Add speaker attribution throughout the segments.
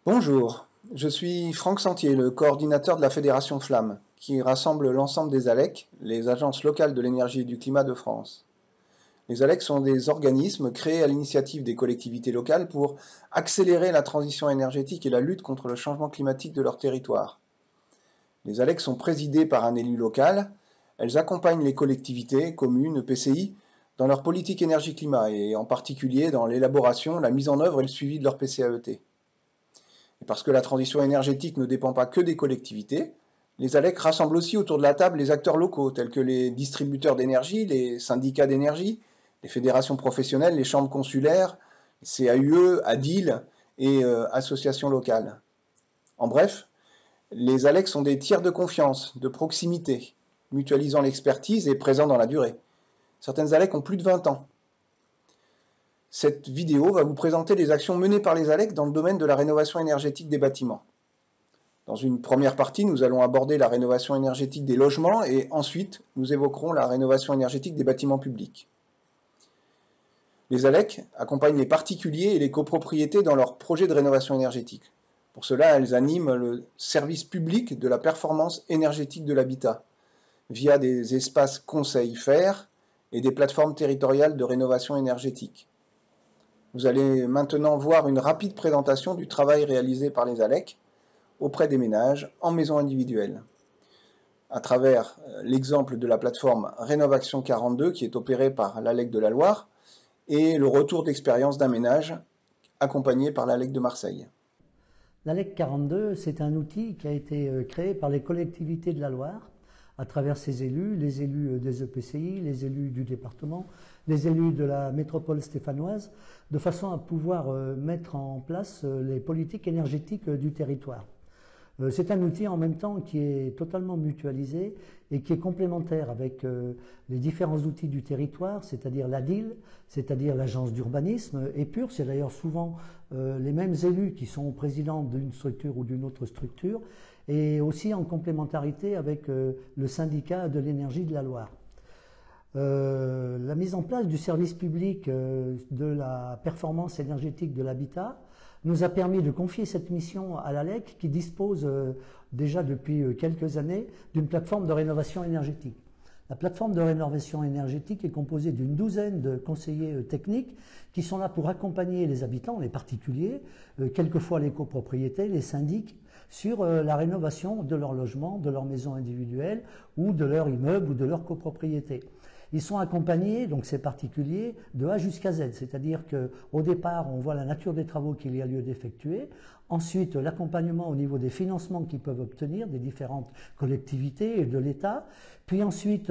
Speaker 1: Bonjour, je suis Franck Sentier, le coordinateur de la Fédération Flamme, qui rassemble l'ensemble des ALEC, les agences locales de l'énergie et du climat de France. Les ALEC sont des organismes créés à l'initiative des collectivités locales pour accélérer la transition énergétique et la lutte contre le changement climatique de leur territoire. Les ALEC sont présidées par un élu local. Elles accompagnent les collectivités, communes, EPCI, dans leur politique énergie-climat et en particulier dans l'élaboration, la mise en œuvre et le suivi de leur PCAET. Et parce que la transition énergétique ne dépend pas que des collectivités, les ALEC rassemblent aussi autour de la table les acteurs locaux, tels que les distributeurs d'énergie, les syndicats d'énergie, les fédérations professionnelles, les chambres consulaires, CAUE, ADIL et associations locales. En bref, les ALEC sont des tiers de confiance, de proximité, mutualisant l'expertise et présents dans la durée. Certaines ALEC ont plus de 20 ans. Cette vidéo va vous présenter les actions menées par les ALEC dans le domaine de la rénovation énergétique des bâtiments. Dans une première partie, nous allons aborder la rénovation énergétique des logements et ensuite, nous évoquerons la rénovation énergétique des bâtiments publics. Les ALEC accompagnent les particuliers et les copropriétés dans leurs projets de rénovation énergétique. Pour cela, elles animent le service public de la performance énergétique de l'habitat via des espaces conseils FAIRE et des plateformes territoriales de rénovation énergétique. Vous allez maintenant voir une rapide présentation du travail réalisé par les ALEC auprès des ménages en maison individuelle, à travers l'exemple de la plateforme Rénovaction 42 qui est opérée par l'ALEC de la Loire et le retour d'expérience d'un ménage accompagné par l'ALEC de Marseille.
Speaker 2: L'ALEC 42, c'est un outil qui a été créé par les collectivités de la Loire à travers ses élus, les élus des EPCI, les élus du département, les élus de la métropole stéphanoise, de façon à pouvoir mettre en place les politiques énergétiques du territoire. C'est un outil en même temps qui est totalement mutualisé et qui est complémentaire avec les différents outils du territoire, c'est-à-dire l'ADIL, c'est-à-dire l'agence d'urbanisme, et PUR, c'est d'ailleurs souvent les mêmes élus qui sont présidents d'une structure ou d'une autre structure, et aussi en complémentarité avec le syndicat de l'énergie de la Loire. La mise en place du service public de la performance énergétique de l'habitat nous a permis de confier cette mission à l'ALEC qui dispose déjà depuis quelques années d'une plateforme de rénovation énergétique. La plateforme de rénovation énergétique est composée d'une douzaine de conseillers techniques qui sont là pour accompagner les habitants, les particuliers, quelquefois les copropriétés, les syndics, sur la rénovation de leur logement, de leur maison individuelle ou de leur immeuble ou de leur copropriété. Ils sont accompagnés, donc ces particuliers, de A jusqu'à Z, c'est-à-dire qu'au départ, on voit la nature des travaux qu'il y a lieu d'effectuer, ensuite l'accompagnement au niveau des financements qu'ils peuvent obtenir des différentes collectivités et de l'État, puis ensuite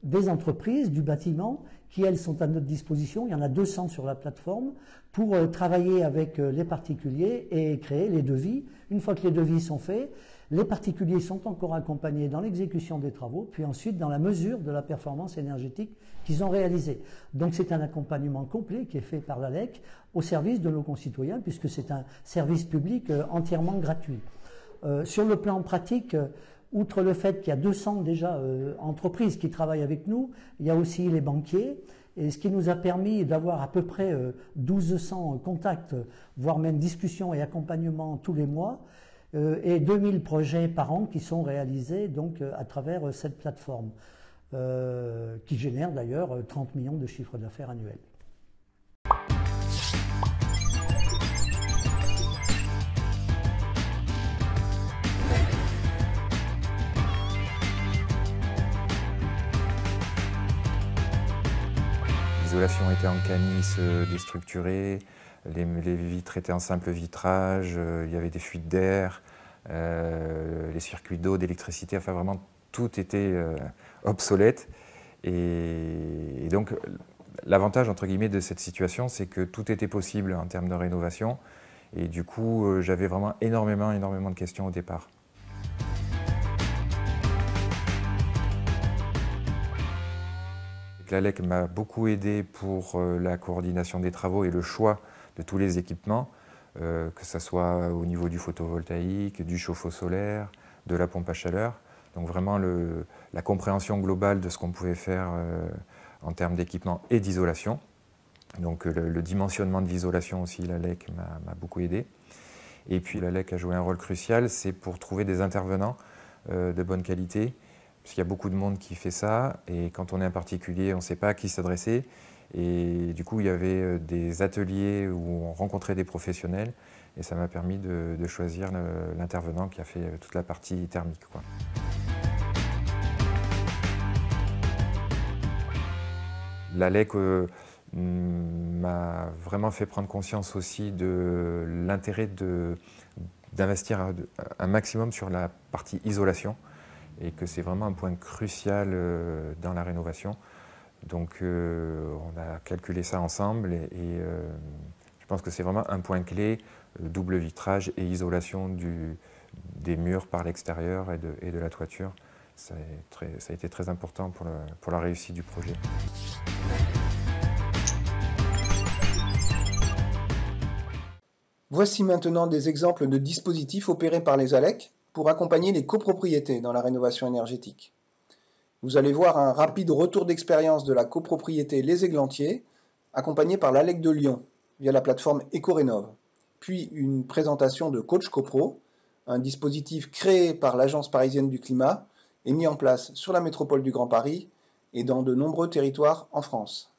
Speaker 2: des entreprises du bâtiment qui, elles, sont à notre disposition. Il y en a 200 sur la plateforme pour travailler avec les particuliers et créer les devis. Une fois que les devis sont faits, les particuliers sont encore accompagnés dans l'exécution des travaux, puis ensuite dans la mesure de la performance énergétique qu'ils ont réalisée. Donc c'est un accompagnement complet qui est fait par l'ALEC au service de nos concitoyens, puisque c'est un service public entièrement gratuit. Sur le plan pratique, outre le fait qu'il y a 200 déjà entreprises qui travaillent avec nous, il y a aussi les banquiers, et ce qui nous a permis d'avoir à peu près 1200 contacts, voire même discussions et accompagnements tous les mois, et 2000 projets par an qui sont réalisés donc à travers cette plateforme, qui génère d'ailleurs 30 millions de chiffres d'affaires annuels.
Speaker 3: L'isolation était en canis déstructurée, les vitres étaient en simple vitrage, il y avait des fuites d'air, les circuits d'eau, d'électricité, enfin vraiment tout était obsolète. Et donc l'avantage entre guillemets de cette situation, c'est que tout était possible en termes de rénovation. Et du coup, j'avais vraiment énormément de questions au départ. L'ALEC m'a beaucoup aidé pour la coordination des travaux et le choix de tous les équipements, que ce soit au niveau du photovoltaïque, du chauffe-eau solaire, de la pompe à chaleur. Donc vraiment la compréhension globale de ce qu'on pouvait faire en termes d'équipement et d'isolation. Donc le dimensionnement de l'isolation aussi, l'ALEC m'a beaucoup aidé. Et puis l'ALEC a joué un rôle crucial, c'est pour trouver des intervenants de bonne qualité, parce qu'il y a beaucoup de monde qui fait ça, et quand on est un particulier, on ne sait pas à qui s'adresser. Et du coup, il y avait des ateliers où on rencontrait des professionnels, et ça m'a permis de choisir l'intervenant qui a fait toute la partie thermique, quoi. L'ALEC m'a vraiment fait prendre conscience aussi de l'intérêt d'investir un maximum sur la partie isolation, et que c'est vraiment un point crucial dans la rénovation. Donc on a calculé ça ensemble, et je pense que c'est vraiment un point clé, double vitrage et isolation des murs par l'extérieur et de la toiture. Ça a été très important pour la réussite du projet.
Speaker 1: Voici maintenant des exemples de dispositifs opérés par les ALEC pour accompagner les copropriétés dans la rénovation énergétique. Vous allez voir un rapide retour d'expérience de la copropriété Les Églantiers, accompagné par l'ALEC de Lyon via la plateforme EcoRénov, puis une présentation de Coach Copro, un dispositif créé par l'Agence parisienne du climat et mis en place sur la métropole du Grand Paris et dans de nombreux territoires en France.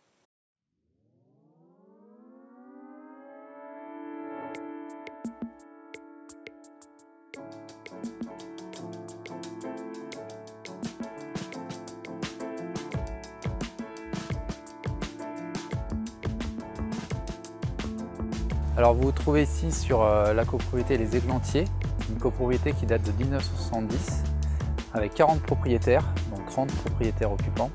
Speaker 4: Alors vous vous trouvez ici sur la copropriété Les Églantiers, une copropriété qui date de 1970 avec 40 propriétaires, donc 30 propriétaires occupants.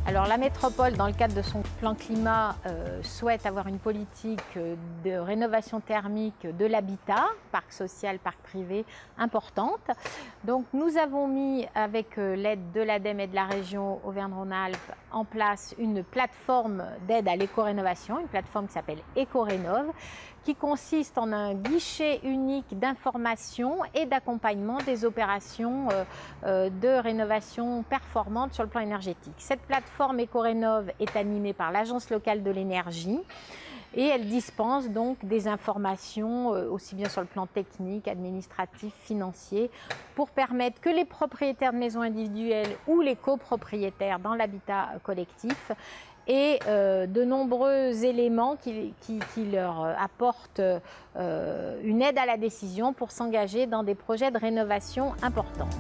Speaker 5: Alors la métropole, dans le cadre de son plan climat, souhaite avoir une politique de rénovation thermique de l'habitat, parc social, parc privé, importante. Donc nous avons mis, avec l'aide de l'ADEME et de la région Auvergne-Rhône-Alpes, en place une plateforme d'aide à l'éco-rénovation, une plateforme qui s'appelle EcoRénov, qui consiste en un guichet unique d'information et d'accompagnement des opérations de rénovation performante sur le plan énergétique. Cette plateforme EcoRénov est animée par l'Agence locale de l'énergie et elle dispense donc des informations aussi bien sur le plan technique, administratif, financier, pour permettre que les propriétaires de maisons individuelles ou les copropriétaires dans l'habitat collectif et de nombreux éléments qui leur apportent une aide à la décision pour s'engager dans des projets de rénovation importants.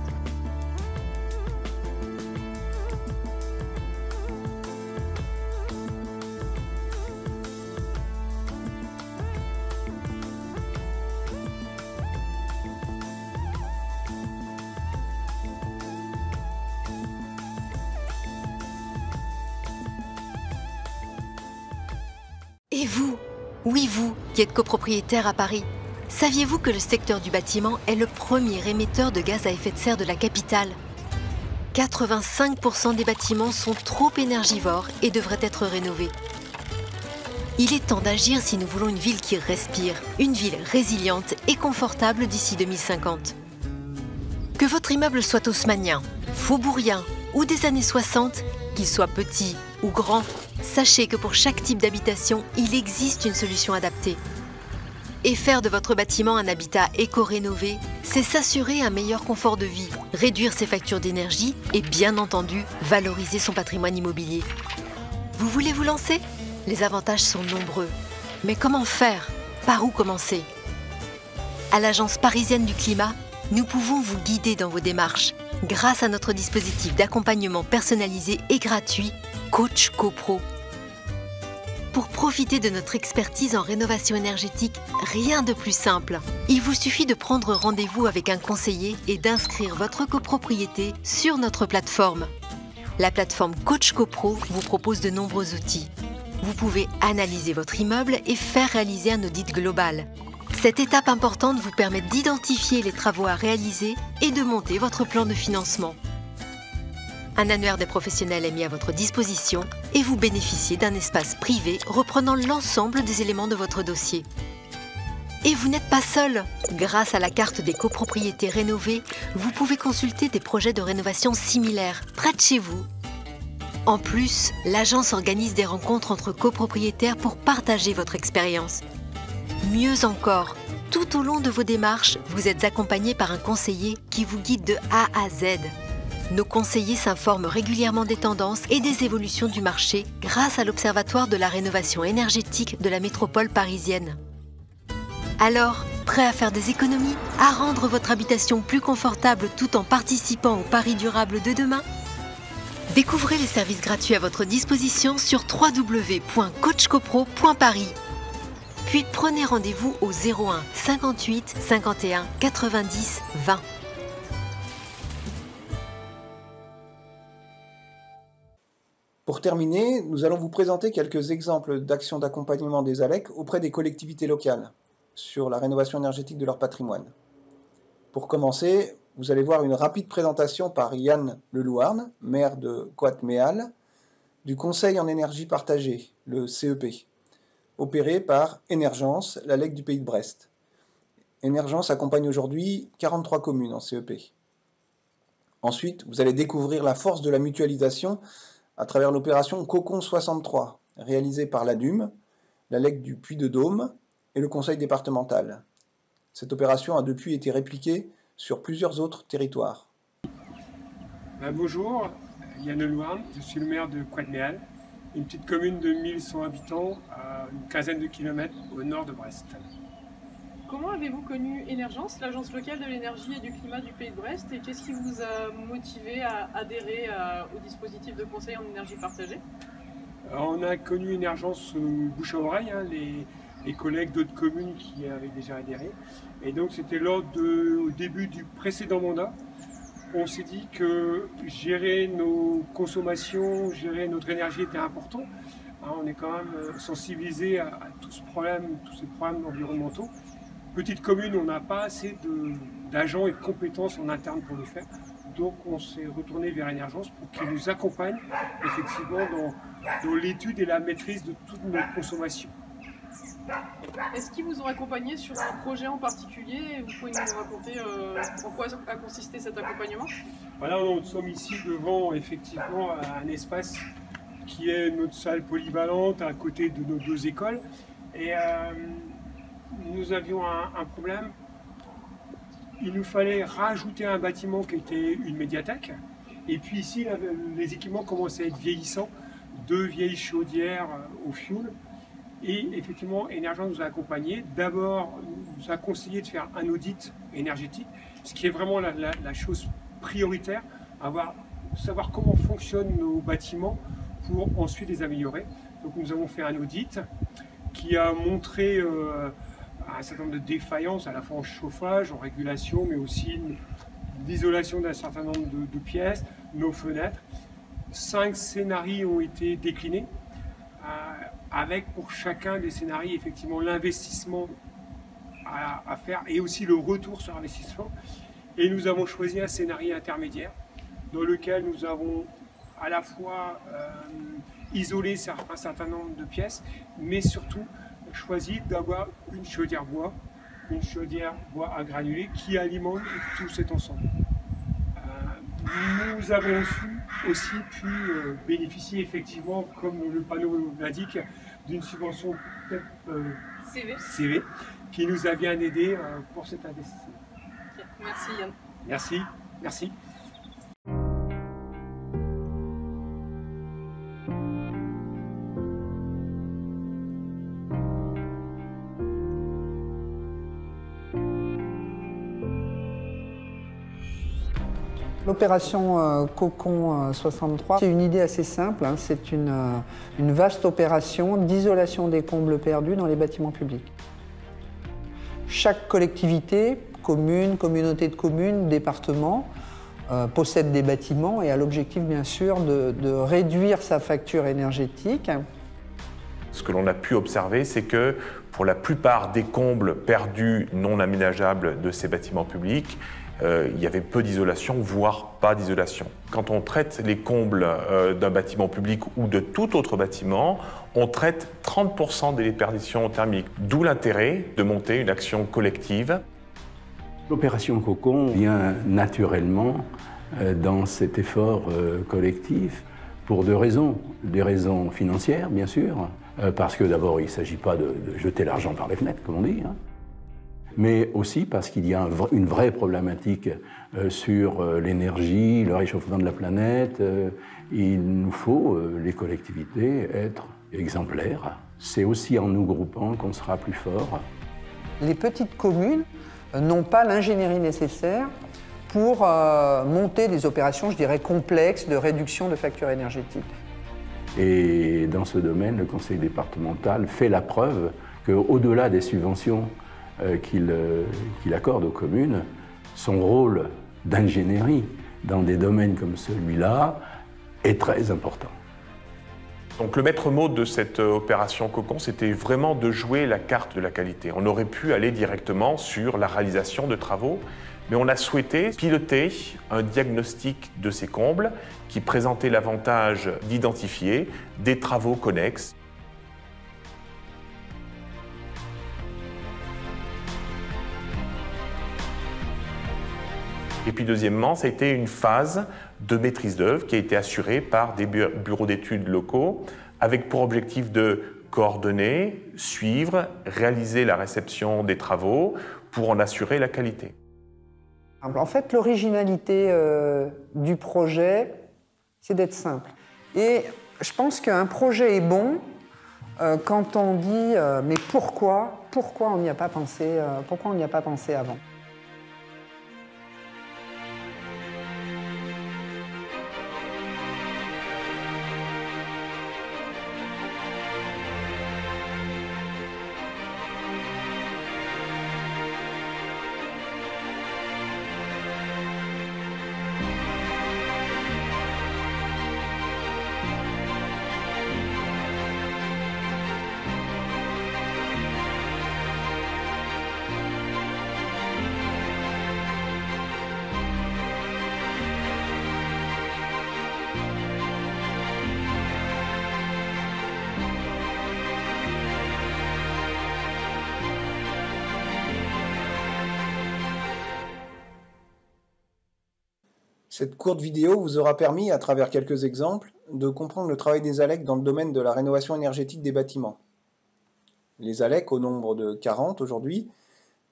Speaker 6: Et vous, oui vous, qui êtes copropriétaire à Paris, saviez-vous que le secteur du bâtiment est le premier émetteur de gaz à effet de serre de la capitale ? 85% des bâtiments sont trop énergivores et devraient être rénovés. Il est temps d'agir si nous voulons une ville qui respire, une ville résiliente et confortable d'ici 2050. Que votre immeuble soit haussmannien, faubourien ou des années 60, qu'il soit petit ou grand, sachez que pour chaque type d'habitation, il existe une solution adaptée. Et faire de votre bâtiment un habitat éco-rénové, c'est s'assurer un meilleur confort de vie, réduire ses factures d'énergie et bien entendu, valoriser son patrimoine immobilier. Vous voulez vous lancer ? Les avantages sont nombreux. Mais comment faire ? Par où commencer ? À l'Agence parisienne du climat, nous pouvons vous guider dans vos démarches grâce à notre dispositif d'accompagnement personnalisé et gratuit Coach Copro. Pour profiter de notre expertise en rénovation énergétique, rien de plus simple. Il vous suffit de prendre rendez-vous avec un conseiller et d'inscrire votre copropriété sur notre plateforme. La plateforme Coach Copro vous propose de nombreux outils. Vous pouvez analyser votre immeuble et faire réaliser un audit global. Cette étape importante vous permet d'identifier les travaux à réaliser et de monter votre plan de financement. Un annuaire des professionnels est mis à votre disposition et vous bénéficiez d'un espace privé reprenant l'ensemble des éléments de votre dossier. Et vous n'êtes pas seul. Grâce à la carte des copropriétés rénovées, vous pouvez consulter des projets de rénovation similaires près de chez vous. En plus, l'agence organise des rencontres entre copropriétaires pour partager votre expérience. Mieux encore, tout au long de vos démarches, vous êtes accompagné par un conseiller qui vous guide de A à Z. Nos conseillers s'informent régulièrement des tendances et des évolutions du marché grâce à l'Observatoire de la rénovation énergétique de la métropole parisienne. Alors, prêt à faire des économies, à rendre votre habitation plus confortable tout en participant au pari durable de demain? Découvrez les services gratuits à votre disposition sur www.coachcopro.paris. Puis prenez rendez-vous au 01 58 51 90 20.
Speaker 1: Pour terminer, nous allons vous présenter quelques exemples d'actions d'accompagnement des ALEC auprès des collectivités locales sur la rénovation énergétique de leur patrimoine. Pour commencer, vous allez voir une rapide présentation par Yann Lelouarn, maire de Coat-Méal, du Conseil en énergie partagée, le CEP, opéré par Énergence, la LEC du Pays de Brest. Énergence accompagne aujourd'hui 43 communes en CEP. Ensuite, vous allez découvrir la force de la mutualisation à travers l'opération Cocon 63, réalisée par l'ADUM, la LEC du Puy-de-Dôme et le Conseil départemental. Cette opération a depuis été répliquée sur plusieurs autres territoires.
Speaker 7: Bonjour, Yann Lelouarn, je suis le maire de Coat-Méal, une petite commune de 1100 habitants à une quinzaine de kilomètres au nord de Brest.
Speaker 8: Comment avez-vous connu Énergence, l'agence locale de l'énergie et du climat du Pays de Brest, et qu'est-ce qui vous a motivé à adhérer au dispositif de conseil en énergie partagée?
Speaker 7: Alors, on a connu Énergence bouche à oreille, hein, les collègues d'autres communes qui avaient déjà adhéré. Et donc c'était au début du précédent mandat, on s'est dit que gérer nos consommations, gérer notre énergie était important. Hein, on est quand même sensibilisé à tous ces problèmes environnementaux. Petite commune, on n'a pas assez d'agents et de compétences en interne pour le faire. Donc on s'est retourné vers Énergence pour qu'ils nous accompagnent effectivement dans l'étude et la maîtrise de toute notre consommation.
Speaker 8: Est-ce qu'ils vous ont accompagné sur un projet en particulier? Vous pouvez nous raconter en quoi a consisté cet accompagnement?
Speaker 7: Voilà, nous sommes ici devant effectivement un espace qui est notre salle polyvalente à côté de nos deux écoles. Et nous avions un problème. Il nous fallait rajouter un bâtiment qui était une médiathèque. Et puis ici, les équipements commençaient à être vieillissants. 2 vieilles chaudières au fioul. Et effectivement, Énergence nous a accompagnés. D'abord, nous a conseillé de faire un audit énergétique, ce qui est vraiment la chose prioritaire, savoir comment fonctionnent nos bâtiments pour ensuite les améliorer. Donc nous avons fait un audit qui a montré un certain nombre de défaillances, à la fois en chauffage, en régulation, mais aussi l'isolation d'un certain nombre de pièces, nos fenêtres. 5 scénarios ont été déclinés, avec pour chacun des scénarios effectivement l'investissement à faire et aussi le retour sur investissement. Et nous avons choisi un scénario intermédiaire dans lequel nous avons à la fois isolé un certain nombre de pièces, mais surtout choisi d'avoir une chaudière bois à granulés qui alimente tout cet ensemble. Nous avons aussi pu bénéficier effectivement, comme le panneau l'indique, d'une subvention CV qui nous a bien aidé pour cet investissement.
Speaker 8: Merci Yann.
Speaker 7: Merci.
Speaker 9: L'opération Cocon 63, c'est une idée assez simple, hein. C'est une vaste opération d'isolation des combles perdus dans les bâtiments publics. Chaque collectivité, commune, communauté de communes, département, possède des bâtiments et a l'objectif bien sûr de réduire sa facture énergétique.
Speaker 10: Ce que l'on a pu observer, c'est que pour la plupart des combles perdus non aménageables de ces bâtiments publics, il y avait peu d'isolation, voire pas d'isolation. Quand on traite les combles d'un bâtiment public ou de tout autre bâtiment, on traite 30% des déperditions thermiques. D'où l'intérêt de monter une action collective.
Speaker 11: L'opération Cocon vient naturellement dans cet effort collectif pour deux raisons. Des raisons financières, bien sûr, parce que d'abord, il ne s'agit pas de jeter l'argent par les fenêtres, comme on dit, hein, mais aussi parce qu'il y a une vraie problématique sur l'énergie, le réchauffement de la planète. Il nous faut, les collectivités, être exemplaires. C'est aussi en nous groupant qu'on sera plus fort.
Speaker 9: Les petites communes n'ont pas l'ingénierie nécessaire pour monter des opérations, je dirais, complexes de réduction de factures énergétiques.
Speaker 11: Et dans ce domaine, le conseil départemental fait la preuve qu'au-delà des subventions qu'il accorde aux communes, son rôle d'ingénierie dans des domaines comme celui-là est très important.
Speaker 10: Donc le maître mot de cette opération Cocon, c'était vraiment de jouer la carte de la qualité. On aurait pu aller directement sur la réalisation de travaux, mais on a souhaité piloter un diagnostic de ces combles qui présentait l'avantage d'identifier des travaux connexes. Et puis deuxièmement, ça a été une phase de maîtrise d'œuvre qui a été assurée par des bureaux d'études locaux avec pour objectif de coordonner, suivre, réaliser la réception des travaux pour en assurer la qualité.
Speaker 9: En fait, l'originalité du projet, c'est d'être simple. Et je pense qu'un projet est bon quand on dit mais pourquoi on n'y a pas pensé, pourquoi on n'y a pas pensé avant.
Speaker 1: Cette courte vidéo vous aura permis, à travers quelques exemples, de comprendre le travail des ALEC dans le domaine de la rénovation énergétique des bâtiments. Les ALEC, au nombre de 40 aujourd'hui,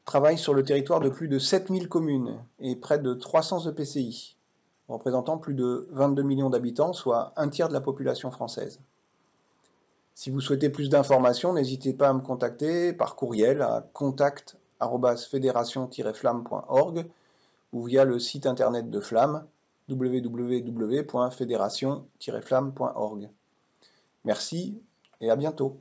Speaker 1: travaillent sur le territoire de plus de 7000 communes et près de 300 EPCI, représentant plus de 22 millions d'habitants, soit un tiers de la population française. Si vous souhaitez plus d'informations, n'hésitez pas à me contacter par courriel à contact@fédération-flamme.org ou via le site internet de Flamme, www.fédération-flamme.org. Merci et à bientôt.